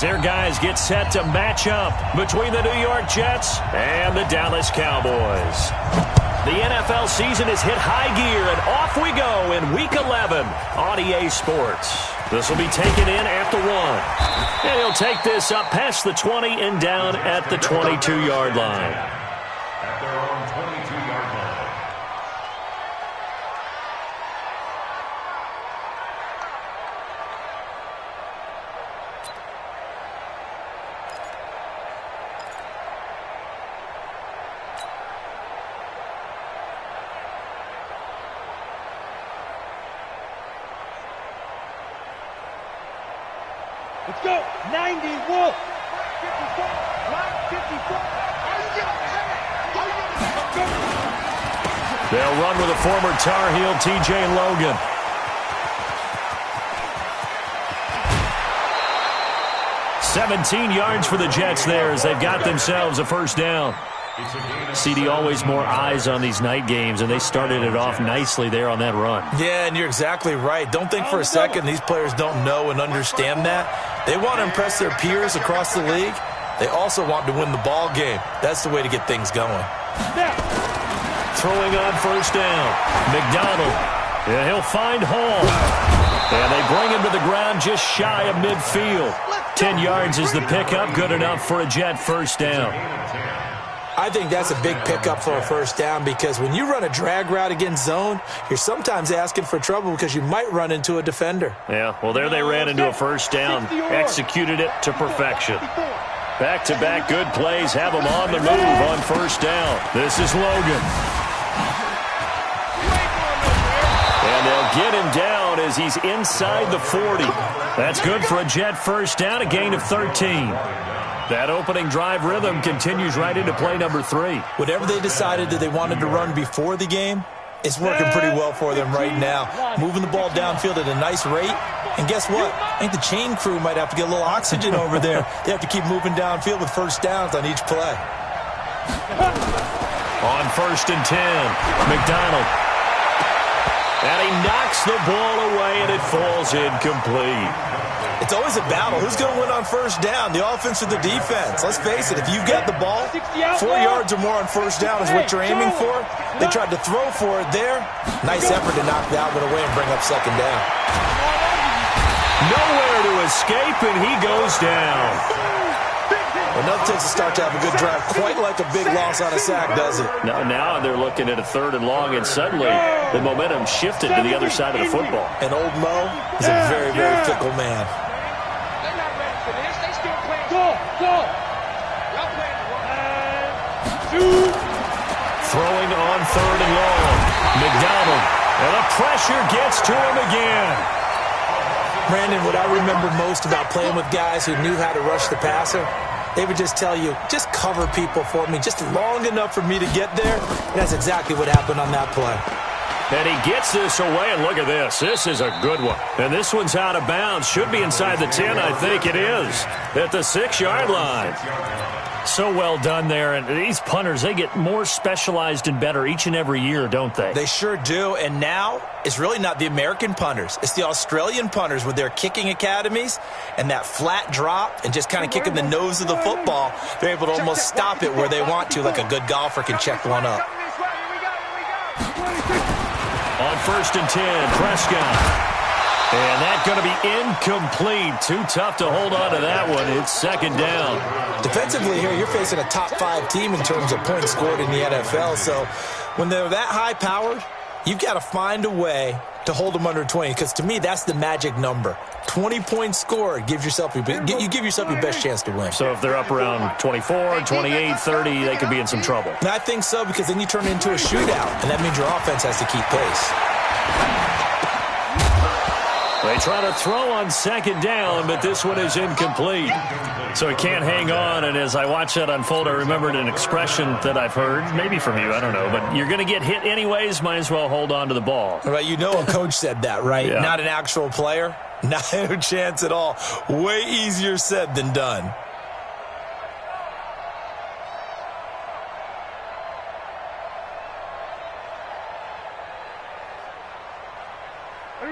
Their guys get set to match up between the New York Jets and the Dallas Cowboys. The NFL season has hit high gear, and off we go in Week 11 on EA Sports. This will be taken in at the 1. And he'll take this up past the 20 and down at the 22-yard line. At their own 22-yard line. Let's go. 90, Wolf. 54, line 54. They'll run with a former Tar Heel, T.J. Logan. "17 yards for the Jets there as they've got themselves a first down. CD, always more eyes on these night games, and they started it off nicely there on that run. Yeah, and you're exactly right. Don't think for a second these players don't know and understand that. They want to impress their peers across the league. They also want to win the ball game. That's the way to get things going. Throwing on first down. McDonald. And he'll find Hall. And they bring him to the ground just shy of midfield. 10 yards is the pickup. Good enough for a Jet first down. I think that's a big pickup for a first down because when you run a drag route against zone, you're sometimes asking for trouble because you might run into a defender. Yeah, well, there they ran into a first down. Executed it to perfection. Back-to-back good plays have them on the move on first down. This is Logan. And they'll get him down as he's inside the 40. That's good for a Jet first down, a gain of 13. That opening drive rhythm continues right into play number 3. Whatever they decided that they wanted to run before the game, it's working pretty well for them right now. Moving the ball downfield at a nice rate. And guess what? I think the chain crew might have to get a little oxygen over there. They have to keep moving downfield with first downs on each play. On first and 10, McDonald. And he knocks the ball away, and it falls incomplete. It's always a battle. Who's going to win on first down, the offense or the defense? Let's face it, if you've got the ball, 4 yards or more on first down is what you're aiming for. They tried to throw for it there. Nice effort to knock that one away and bring up second down. Nowhere to escape, and he goes down. Enough takes a start to have a good drive, quite like a big loss on a sack, does it? Now they're looking at a 3rd and long, and suddenly the momentum shifted to the other side of the football. And old Mo is a very, very fickle man. Throwing on 3rd and long. McDonald. And the pressure gets to him again. Brandon, what I remember most about playing with guys who knew how to rush the passer, they would just tell you, just cover people for me, just long enough for me to get there. And that's exactly what happened on that play. And he gets this away, and look at this. This is a good one. And this one's out of bounds. Should be inside the 10, I think it is. At the 6-yard line. So well done there. And these punters, they get more specialized and better each and every year, don't they? They sure do. And now it's really not the American punters. It's the Australian punters with their kicking academies and that flat drop and just kind of kicking the nose of the football. They're able to almost stop it where they want to, like a good golfer can check one up. On first and 10, Prescott. And that's going to be incomplete. Too tough to hold on to that one. It's second down. Defensively here, you're facing a top-5 team in terms of points scored in the NFL. So when they're that high-powered, you've got to find a way to hold them under 20. Because to me, that's the magic number. 20 points scored gives yourself you give yourself your best chance to win. So if they're up around 24, 28, 30, they could be in some trouble. And I think so, because then you turn it into a shootout, and that means your offense has to keep pace. They try to throw on second down, but this one is incomplete. So he can't hang on, and as I watch that unfold, I remembered an expression that I've heard, maybe from you, I don't know, but you're going to get hit anyways, might as well hold on to the ball. Right, you know a coach said that, right? Yeah. Not an actual player? Not a chance at all. Way easier said than done.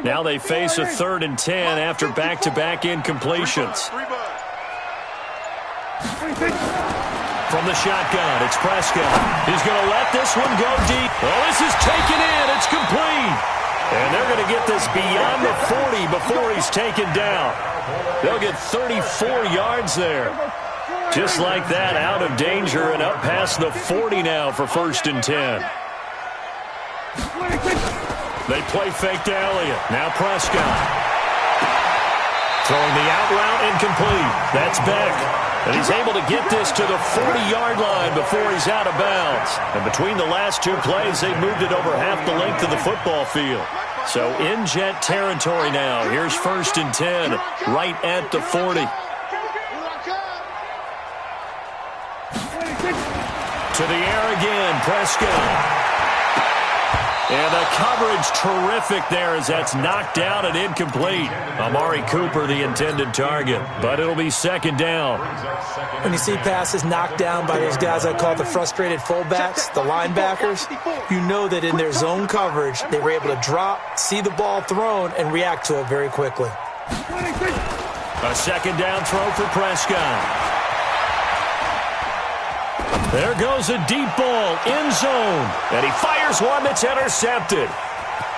Now they face a 3rd and 10 after back-to-back incompletions. From the shotgun, it's Prescott. He's going to let this one go deep. Oh, this is taken in. It's complete. And they're going to get this beyond the 40 before he's taken down. They'll get 34 yards there. Just like that, out of danger and up past the 40 now for 1st and 10. They play fake to Elliott. Now Prescott. Throwing the out route incomplete. That's Beck. And he's able to get this to the 40-yard line before he's out of bounds. And between the last two plays, they moved it over half the length of the football field. So in Jet territory now. Here's 1st and 10, right at the 40. To the air again, Prescott. And the coverage terrific there as that's knocked down and incomplete. Amari Cooper, the intended target, but it'll be 2nd down. When you see passes knocked down by those guys I call the frustrated fullbacks, the linebackers, you know that in their zone coverage, they were able to drop, see the ball thrown, and react to it very quickly. A 2nd down throw for Prescott. There goes a deep ball, end zone, and he fires one that's intercepted.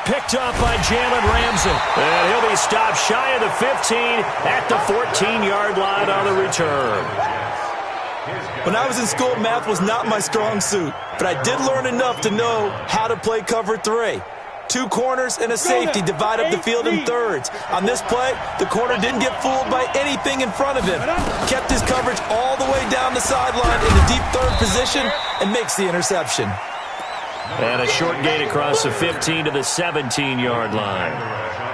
Picked up by Jalen Ramsey, and he'll be stopped shy of the 15 at the 14-yard line on the return. When I was in school, math was not my strong suit, but I did learn enough to know how to play cover 3. 2 corners and a safety divide up the field in thirds. On this play, the corner didn't get fooled by anything in front of him. Kept his coverage all the way down the sideline in the deep third position and makes the interception. And a short gain across the 15 to the 17-yard line.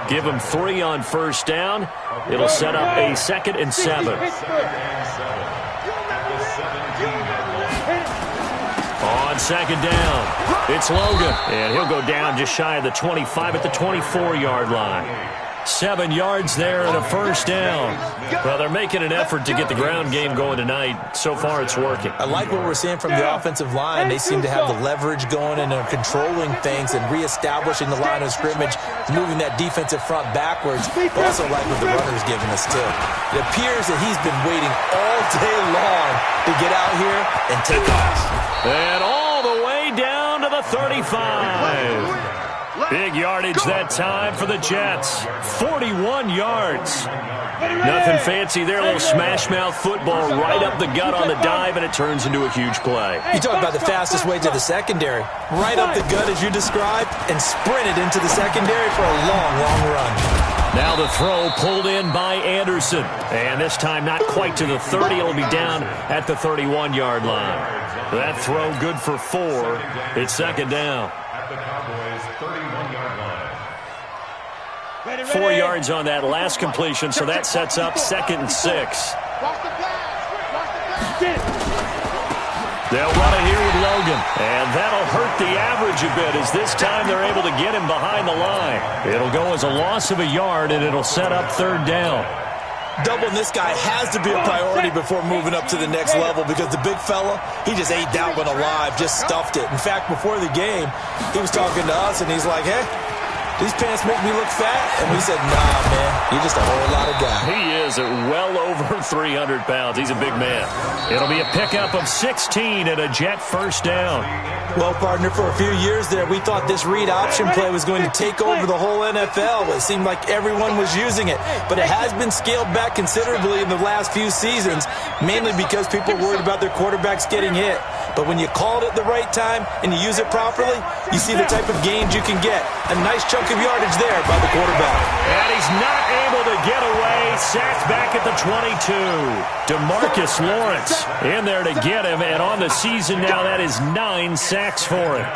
Give him 3 on 1st down. It'll set up a 2nd and 7. On 2nd down, it's Logan, and he'll go down just shy of the 25 at the 24-yard line. 7 yards there and a 1st down. Well, they're making an effort to get the ground game going tonight. So far, it's working. I like what we're seeing from the offensive line. They seem to have the leverage going and are controlling things and reestablishing the line of scrimmage, moving that defensive front backwards. But also like what the runner's giving us, too. It appears that he's been waiting all day long to get out here and take off. And all the way down to the 35. Big yardage that time for the Jets. 41 yards. Nothing fancy there. A little smash mouth football right up the gut on the dive, and it turns into a huge play. You talk about the fastest way to the secondary. Right up the gut as you described and sprinted into the secondary for a long, long run. Now the throw pulled in by Anderson. And this time not quite to the 30. It'll be down at the 31-yard line. That throw good for 4. It's 2nd down. At the Cowboys' 31-yard line. 4 yards on that last completion, so that sets up 2nd and 6. They'll run it here with Logan, and that'll hurt the average a bit as this time they're able to get him behind the line. It'll go as a loss of a yard, and it'll set up 3rd down. Doubling this guy has to be a priority before moving up to the next level because the big fella, he just ate that one alive, just stuffed it. In fact, before the game, he was talking to us, and he's like, hey, these pants make me look fat? And we said, nah, man, you're just a whole lot of guy. He is at well over 300 pounds. He's a big man. It'll be a pickup of 16 and a Jet 1st down. Well, partner, for a few years there, we thought this read option play was going to take over the whole NFL. It seemed like everyone was using it. But it has been scaled back considerably in the last few seasons, mainly because people are worried about their quarterbacks getting hit. But when you call it at the right time and you use it properly, you see the type of gains you can get. A nice chunk of yardage there by the quarterback. And he's not able to get away. Sacked back at the 22. DeMarcus Lawrence in there to get him. And on the season now, that is 9 sacks for him.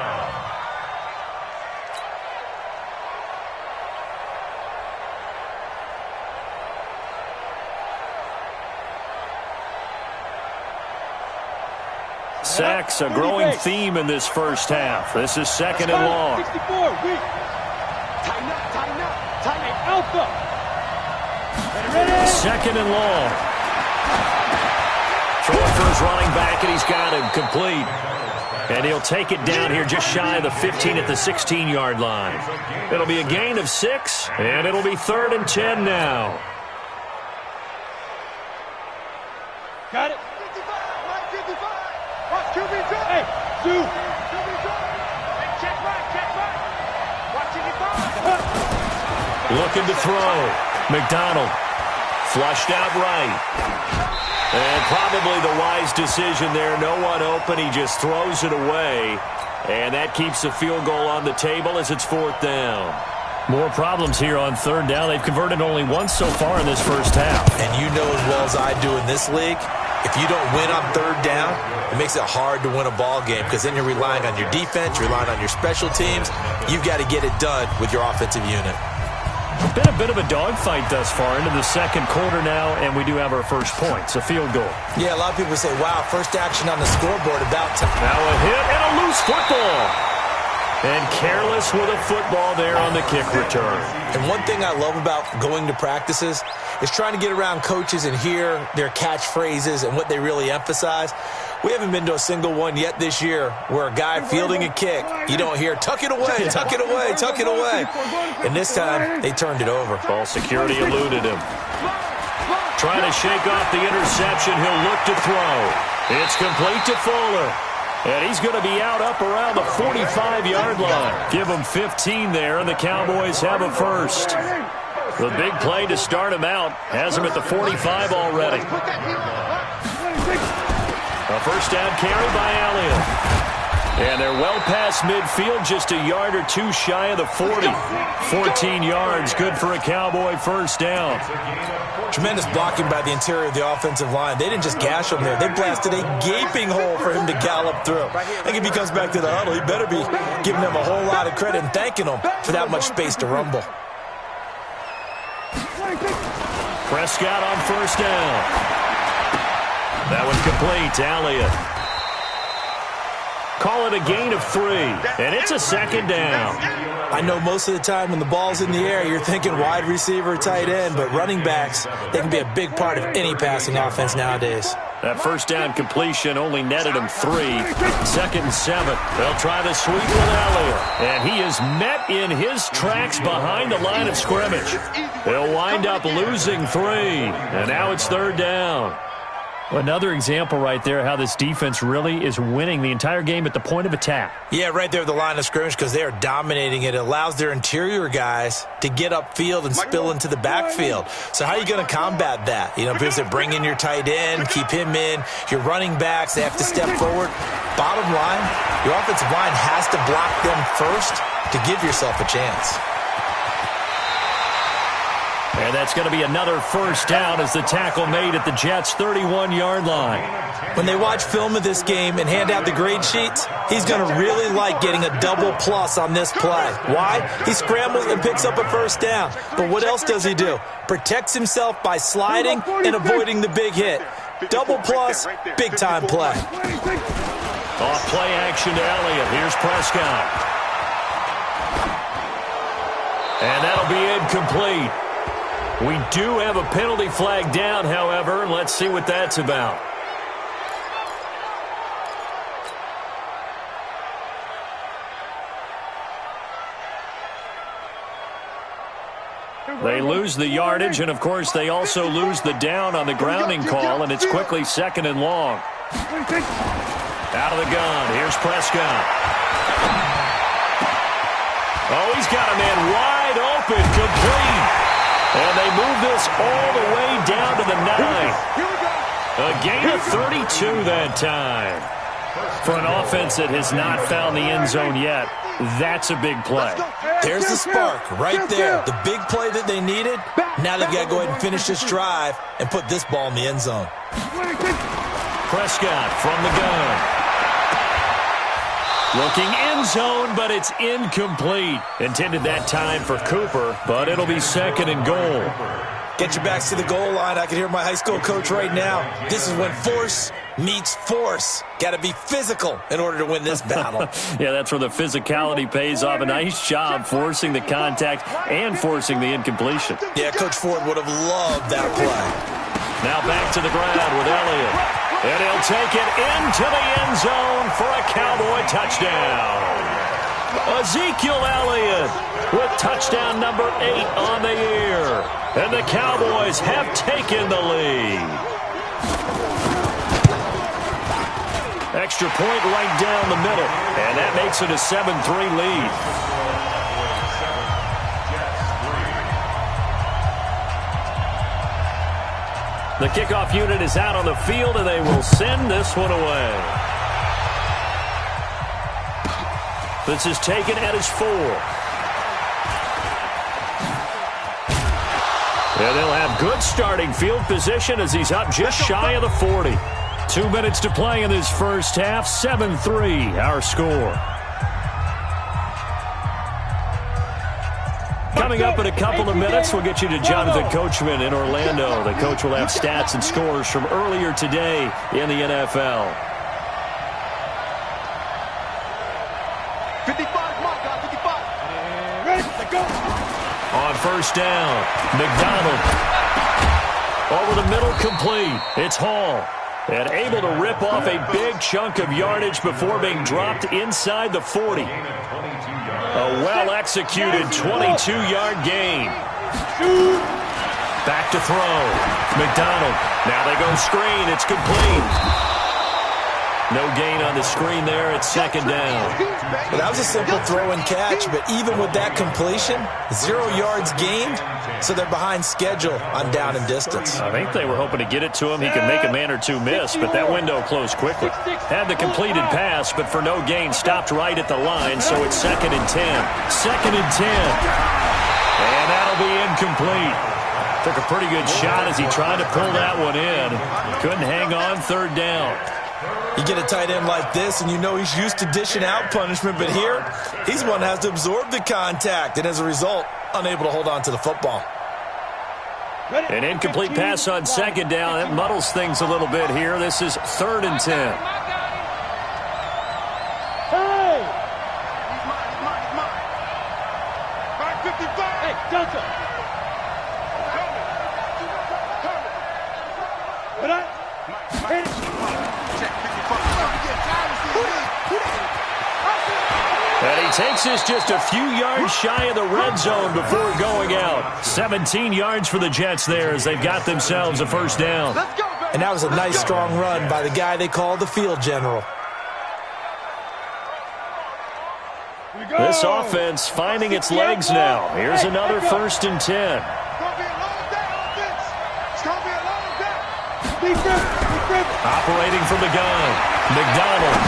Sacks, a growing theme in this first half. This is 2nd and long. 64, weak. Tighten up, tighten up, tighten alpha. 2nd and long. Throwing for his running back, and he's got him complete. And he'll take it down here just shy of the 15 at the 16-yard line. It'll be a gain of 6, and it'll be 3rd and 10 now. Got it. Hey, Sue. Check right. Watching it back. Looking to throw. McDonald. Flushed out right. And probably the wise decision there. No one open. He just throws it away. And that keeps the field goal on the table as it's 4th down. More problems here on 3rd down. They've converted only once so far in this first half. And you know as well as I do in this league, if you don't win on 3rd down, it makes it hard to win a ball game because then you're relying on your defense, you're relying on your special teams. You've got to get it done with your offensive unit. Been a bit of a dogfight thus far into the 2nd quarter now, and we do have our first points, a field goal. Yeah, a lot of people say, wow, first action on the scoreboard about time. Now a hit and a loose football. And careless with a football there on the kick return. And one thing I love about going to practices is trying to get around coaches and hear their catchphrases and what they really emphasize. We haven't been to a single one yet this year where a guy fielding a kick, you don't hear, tuck it away, tuck it away, tuck it away. And this time, they turned it over. Ball security eluded him. Trying to shake off the interception. He'll look to throw. It's complete to Fuller. And he's going to be out up around the 45-yard line. Give him 15 there, and the Cowboys have a first. The big play to start him out has him at the 45 already. A first down carry by Elliott. And they're well past midfield, just a yard or two shy of the 40. 14 yards, good for a Cowboy first down. Tremendous blocking by the interior of the offensive line. They didn't just gash him there. They blasted a gaping hole for him to gallop through. I think if he comes back to the huddle, he better be giving them a whole lot of credit and thanking them for that much space to rumble. Prescott on first down. That was complete to Elliott. Call it a gain of 3, and it's a 2nd down. I know most of the time when the ball's in the air, you're thinking wide receiver, tight end, but running backs, they can be a big part of any passing offense nowadays. That first down completion only netted him 3. 2nd and 7. They'll try the sweep with Elliott. And he is met in his tracks behind the line of scrimmage. They'll wind up losing 3. And now it's 3rd down. Another example right there how this defense really is winning the entire game at the point of attack. Yeah, right there at the line of scrimmage because they are dominating it. It allows their interior guys to get upfield and spill into the backfield. So how are you going to combat that? You know, because they bring in your tight end, keep him in. Your running backs, they have to step forward. Bottom line, your offensive line has to block them first to give yourself a chance. And that's going to be another first down as the tackle made at the Jets' 31-yard line. When they watch film of this game and hand out the grade sheets, he's going to really like getting a double plus on this play. Why? He scrambles and picks up a first down. But what else does he do? Protects himself by sliding and avoiding the big hit. Double plus, big-time play. Off play action to Elliott. Here's Prescott. And that'll be incomplete. We do have a penalty flag down, however. Let's see what that's about. They lose the yardage, and, of course, they also lose the down on the grounding call, and it's quickly 2nd and long. Out of the gun. Here's Prescott. Oh, he's got a man wide open, complete. And they move this all the way down to the 9. A gain of 32 that time. For an offense that has not found the end zone yet, that's a big play. There's the spark right there. The big play that they needed. Now they've got to go ahead and finish this drive and put this ball in the end zone. Prescott from the gun. Looking end zone, but it's incomplete. Intended that time for Cooper, but it'll be 2nd and goal. Get your backs to the goal line. I can hear my high school coach right now. This is when force meets force. Got to be physical in order to win this battle. Yeah, that's where the physicality pays off. A nice job forcing the contact and forcing the incompletion. Yeah, Coach Ford would have loved that play. Now back to the ground with Elliott. And he'll take it into the end zone for a Cowboy touchdown. Ezekiel Elliott with touchdown number 8 on the year. And the Cowboys have taken the lead. Extra extra point right down the middle. And that makes it a 7-3 lead. The kickoff unit is out on the field, and they will send this one away. This is taken at his 4. And they'll have good starting field position as he's up just shy of the 40. 2 minutes to play in this first half. 7-3, our score. Coming up in a couple of minutes, we'll get you to Jonathan Coachman in Orlando. The coach will have stats and scores from earlier today in the NFL. 55, mark out, 55. Ready, let's go. On first down, McDonald. Over the middle, complete. It's Hall. And able to rip off a big chunk of yardage before being dropped inside the 40. A well-executed 22-yard gain. Back to throw. McDonald. Now they go screen. It's complete. No gain on the screen there. It's second down. Well, that was a simple throw and catch, but even with that completion, 0 yards gained, so they're behind schedule on down and distance. I think they were hoping to get it to him. He could make a man or two miss, but that window closed quickly. Had the completed pass, but for no gain, stopped right at the line, so it's 2nd and 10. 2nd and 10. And that'll be incomplete. Took a pretty good shot as he tried to pull that one in. Couldn't hang on, 3rd down. You get a tight end like this, and you know he's used to dishing out punishment, but here, he's one that has to absorb the contact, and as a result, unable to hold on to the football. An incomplete pass on 2nd down. That muddles things a little bit here. This is 3rd and 10. Hey! He's mine. 555. Hey, Delta. What up? And he takes this just a few yards shy of the red zone before going out. 17 yards for the Jets there as they've got themselves a first down. And that was a nice, strong run by the guy they call the field general. This offense finding its legs now. Here's another 1st and 10. Operating from the gun, McDonald.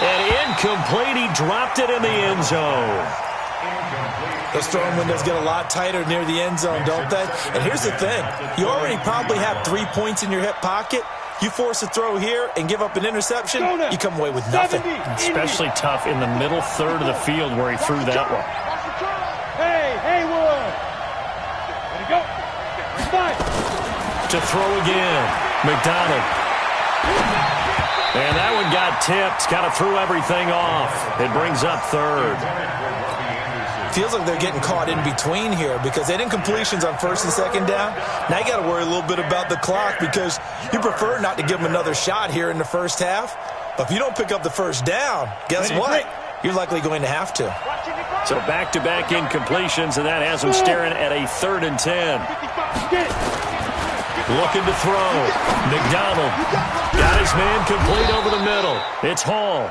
And incomplete, he dropped it in the end zone. Those throwing windows get a lot tighter near the end zone, don't they? And here's the thing. You already probably have 3 points in your hip pocket. You force a throw here and give up an interception, you come away with nothing. Especially tough in the middle 3rd of the field where he threw that one. Hey, Haywood. Ready to go. Fight. To throw again, McDonald. And that one got tipped, kind of threw everything off. It brings up 3rd. Feels like they're getting caught in between here because they didn't completions on 1st and 2nd down. Now you got to worry a little bit about the clock because you prefer not to give them another shot here in the first half. But if you don't pick up the first down, guess what? You're likely going to have to. So back-to-back incompletions, and that has them staring at a 3rd and 10. Looking to throw. McDonald got his man complete over the middle. It's Hall.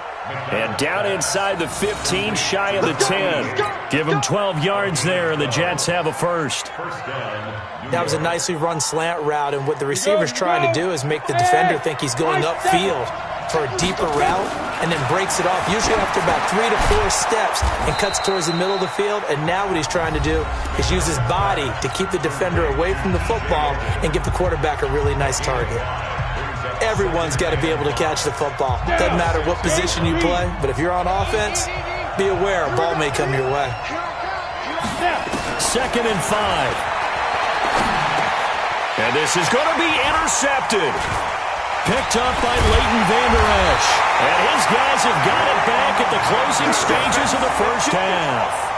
And down inside the 15, shy of the 10. Give him 12 yards there, and the Jets have a first. That was a nicely run slant route, and what the receiver's trying to do is make the defender think he's going upfield for a deeper route, and then breaks it off, usually after about 3 to 4 steps, and cuts towards the middle of the field. And now what he's trying to do is use his body to keep the defender away from the football and give the quarterback a really nice target. Everyone's got to be able to catch the football. Doesn't matter what position you play, but if you're on offense, be aware a ball may come your way. 2nd and 5. And this is going to be intercepted. Picked up by Leighton Vander Esch. And his guys have got it back at the closing stages of the first half.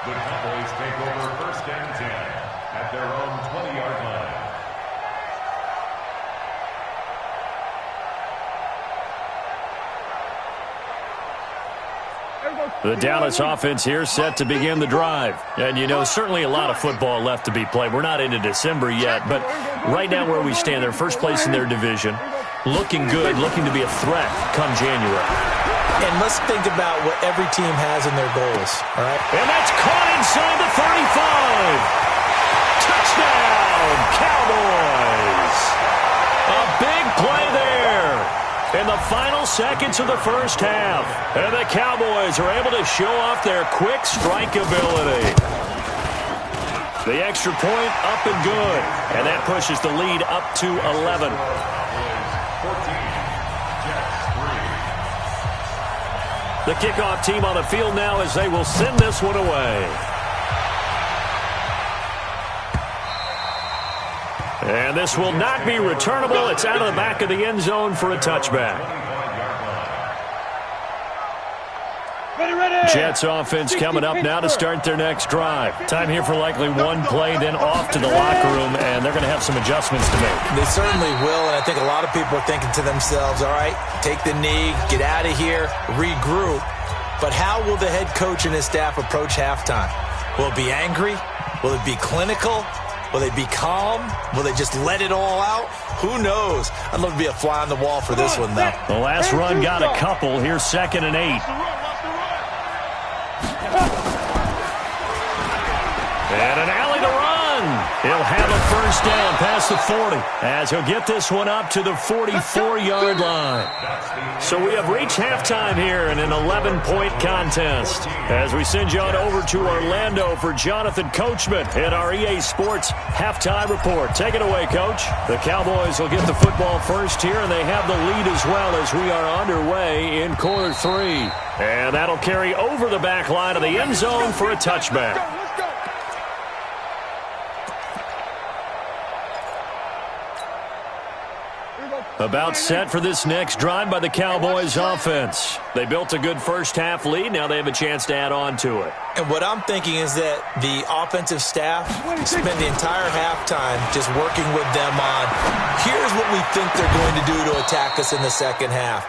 The Cowboys take over 1st and 10 at their own 20-yard line. Everyone The Dallas offense here set to begin the drive. And, you know, certainly a lot of football left to be played. We're not into December yet, but right now where we stand, they're first place in their division. Looking good, looking to be a threat come January. And let's think about what every team has in their goals, all right? And that's caught inside the 35. Touchdown, Cowboys. A big play there in the final seconds of the first half. And the Cowboys are able to show off their quick strike ability. The extra point up and good. And that pushes the lead up to 11. 14, Jets 3. The kickoff team on the field now as they will send this one away. And this will not be returnable. It's out of the back of the end zone for a touchback. Jets offense coming up now to start their next drive. Time here for likely one play, then off to the locker room, and they're going to have some adjustments to make. They certainly will, and I think a lot of people are thinking to themselves, all right, take the knee, get out of here, regroup. But how will the head coach and his staff approach halftime? Will it be angry? Will it be clinical? Will they be calm? Will they just let it all out? Who knows? I'd love to be a fly on the wall for this one, though. The last run got a couple. Here's 2nd and 8. And an alley to run. He'll have a first down past the 40 as he'll get this one up to the 44-yard line. So we have reached halftime here in an 11-point contest as we send you on over to Orlando for Jonathan Coachman in our EA Sports halftime report. Take it away, Coach. The Cowboys will get the football first here, and they have the lead as well as we are underway in quarter 3. And that'll carry over the back line of the end zone for a touchback. About set for this next drive by the Cowboys offense. They built a good first half lead. Now they have a chance to add on to it. And what I'm thinking is that the offensive staff spent the entire halftime just working with them on, here's what we think they're going to do to attack us in the second half.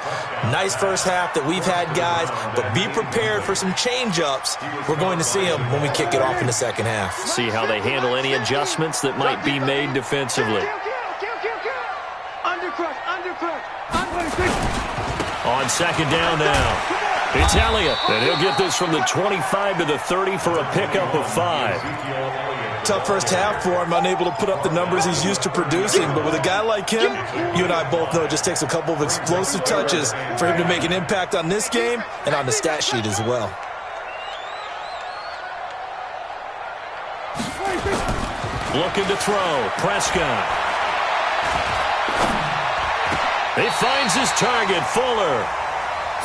Nice first half that we've had, guys, but be prepared for some change-ups. We're going to see them when we kick it off in the second half. See how they handle any adjustments that might be made defensively. On 2nd down now, it's Elliott, and he'll get this from the 25 to the 30 for a pickup of 5. Tough first half for him, unable to put up the numbers he's used to producing, but with a guy like him, you and I both know it just takes a couple of explosive touches for him to make an impact on this game and on the stat sheet as well. Looking to throw, Prescott. He finds his target, Fuller.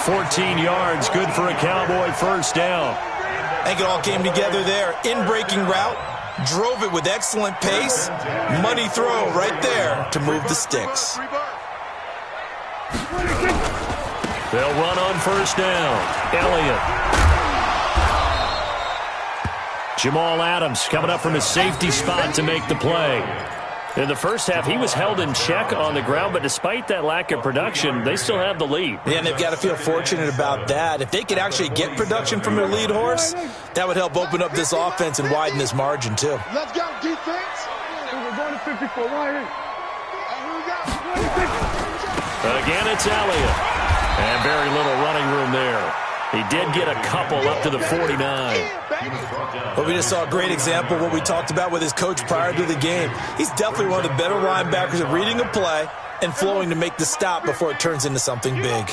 14 yards, good for a Cowboy first down. I think it all came together there. In-breaking route, drove it with excellent pace. Money throw right there to move the sticks. They'll run on first down. Elliott. Jamal Adams coming up from his safety spot to make the play. In the first half, he was held in check on the ground, but despite that lack of production, they still have the lead. Yeah, and they've got to feel fortunate about that. If they could actually get production from their lead horse, that would help open up this offense and widen this margin, too. Let's go, defense. We're going to 54 right here. Again, it's Elliott. And very little running room there. He did get a couple up to the 49. But we just saw a great example of what we talked about with his coach prior to the game. He's definitely one of the better linebackers at reading a play and flowing to make the stop before it turns into something big.